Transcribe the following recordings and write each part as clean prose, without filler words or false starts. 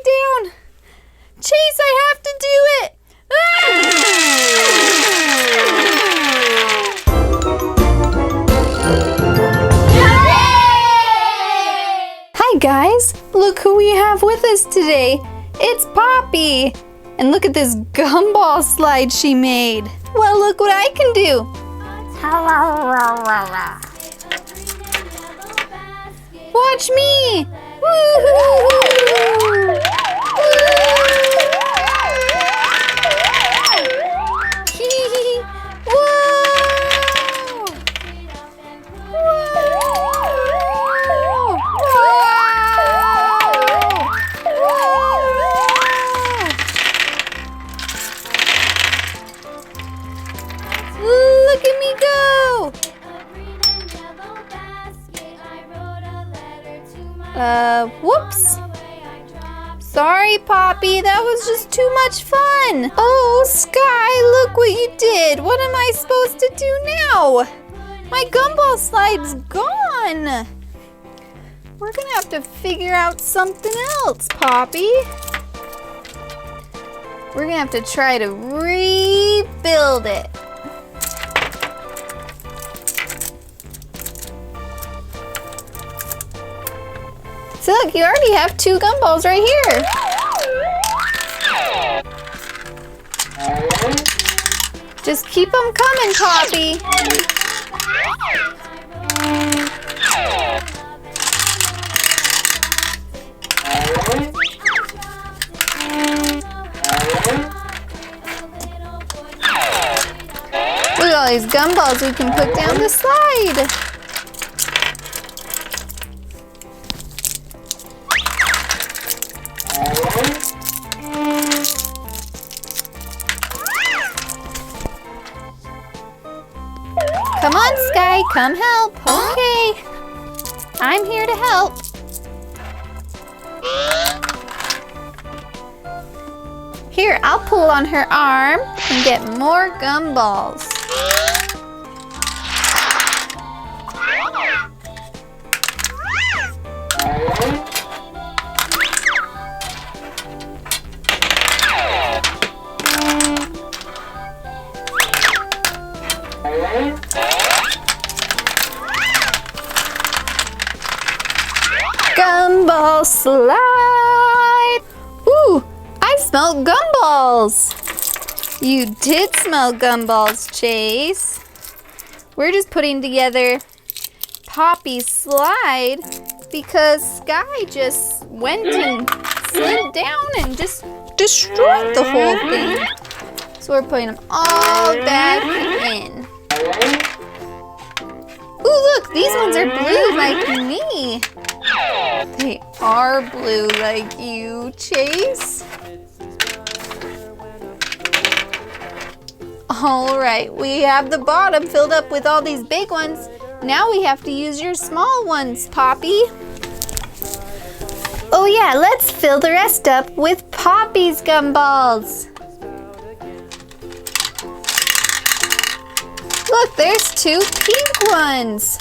down. Chase, I have to do it. Hi guys, look who we have with us today. It's Poppy. And look at this gumball slide she made. Well, look what I can do. Watch me. Woo-hoo-hoo. Look at me go! Whoops. Sorry, Poppy, that was just too much fun. Oh, Skye, look what you did. What am I supposed to do now? My gumball slide's gone. We're gonna have to figure out something else, Poppy. We're gonna have to try to rebuild it. So look, you already have 2 gumballs right here. Just keep them coming, Poppy. Look at all these gumballs we can put down the slide. Come on, Skye, come help. Okay, I'm here to help. Here, I'll pull on her arm and get more gumballs. Gumball slide. Ooh, I smelled gumballs. You did smell gumballs, Chase. We're just putting together Poppy's slide because Skye just went and slid down and just destroyed the whole thing. So we're putting them all back in. Ooh, look, these ones are blue like me. They are blue like you, Chase. All right, we have the bottom filled up with all these big ones. Now we have to use your small ones, Poppy. Oh yeah, let's fill the rest up with Poppy's gumballs. Look, there's 2 pink ones.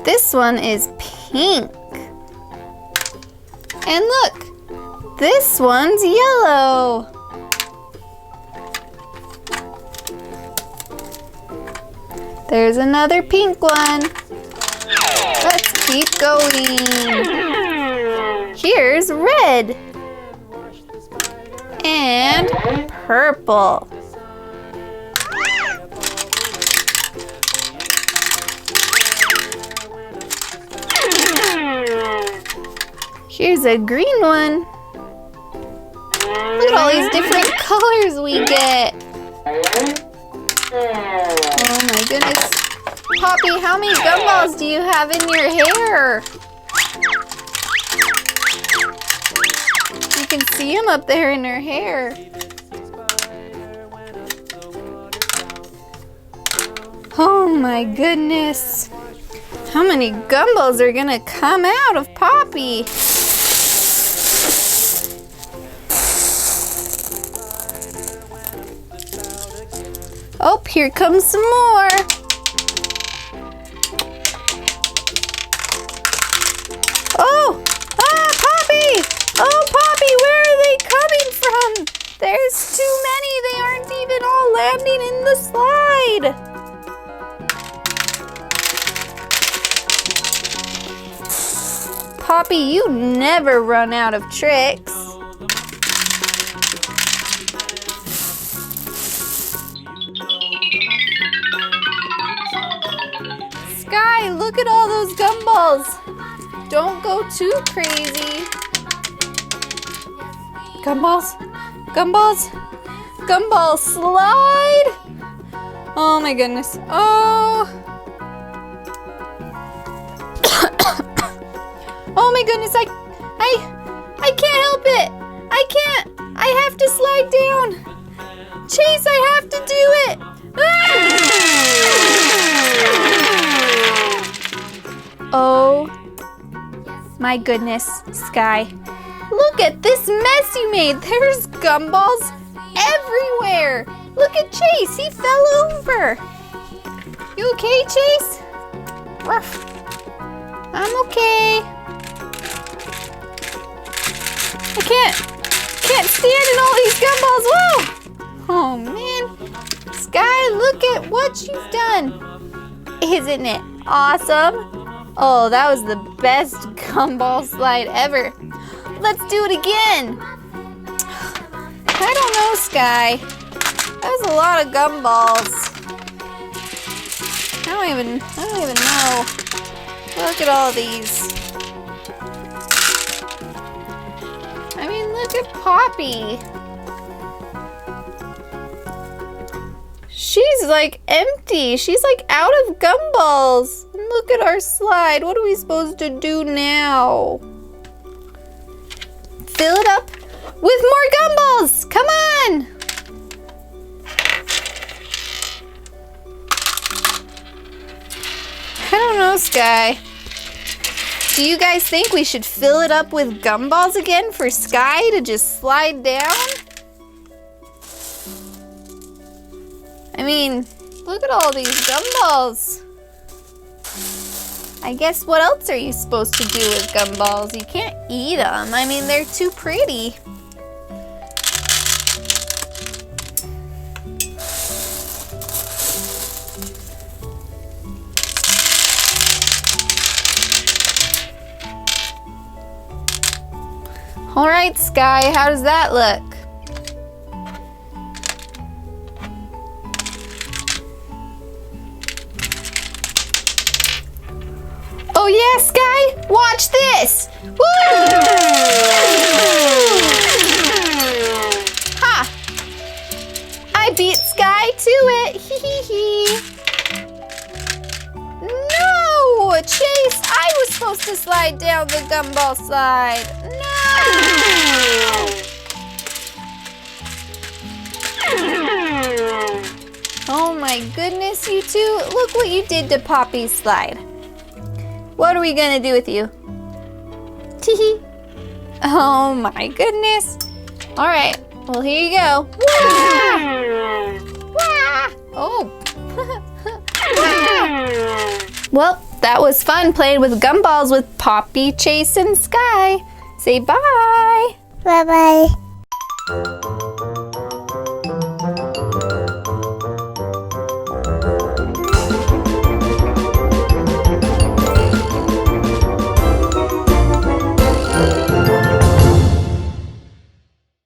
This one is pink. And look, this one's yellow. There's another pink one. Let's keep going. Here's red. And purple. Here's a green one. Look at all these different colors we get. Oh my goodness. Poppy, how many gumballs do you have in your hair? You can see them up there in her hair. Oh my goodness. How many gumballs are gonna come out of Poppy? Oh, here comes some more. Oh, Poppy! Oh, Poppy, you never run out of tricks. Skye, look at all those gumballs. Don't go too crazy. Gumballs, gumballs, gumball slide. Oh my goodness. Oh. Oh my goodness, I can't help it. I can't. I have to slide down. Chase, I have to do it. Oh my goodness, Skye. Look at this mess you made. There's gumballs everywhere. Look at Chase. He fell over. You okay, Chase? Ruff. I'm okay. I can't stand in all these gumballs. Whoa! Oh man. Skye, look at what you've done. Isn't it awesome? Oh, that was the best gumball slide ever. Let's do it again. I don't know, Skye. That was a lot of gumballs. I don't even know. Look at all these. I mean, look at Poppy. She's like empty. She's like out of gumballs. And look at our slide. What are we supposed to do now? Fill it up with more gumballs. Come on. I don't know, Skye. Do you guys think we should fill it up with gumballs again for Skye to just slide down? I mean, look at all these gumballs. I guess what else are you supposed to do with gumballs? You can't eat them. I mean, they're too pretty. All right, Skye, how does that look? Oh yeah, Skye, watch this! Woo! Ha! I beat Skye to it, hee hee hee. No, Chase, I was supposed to slide down the gumball slide. No! Oh my goodness, you two, look what you did to Poppy's slide. What are we gonna do with you? Tee-hee. Oh my goodness. All right, well here you go. Wah! Wah! Oh. Well, that was fun playing with gumballs with Poppy, Chase, and Skye. Say bye. Bye-bye.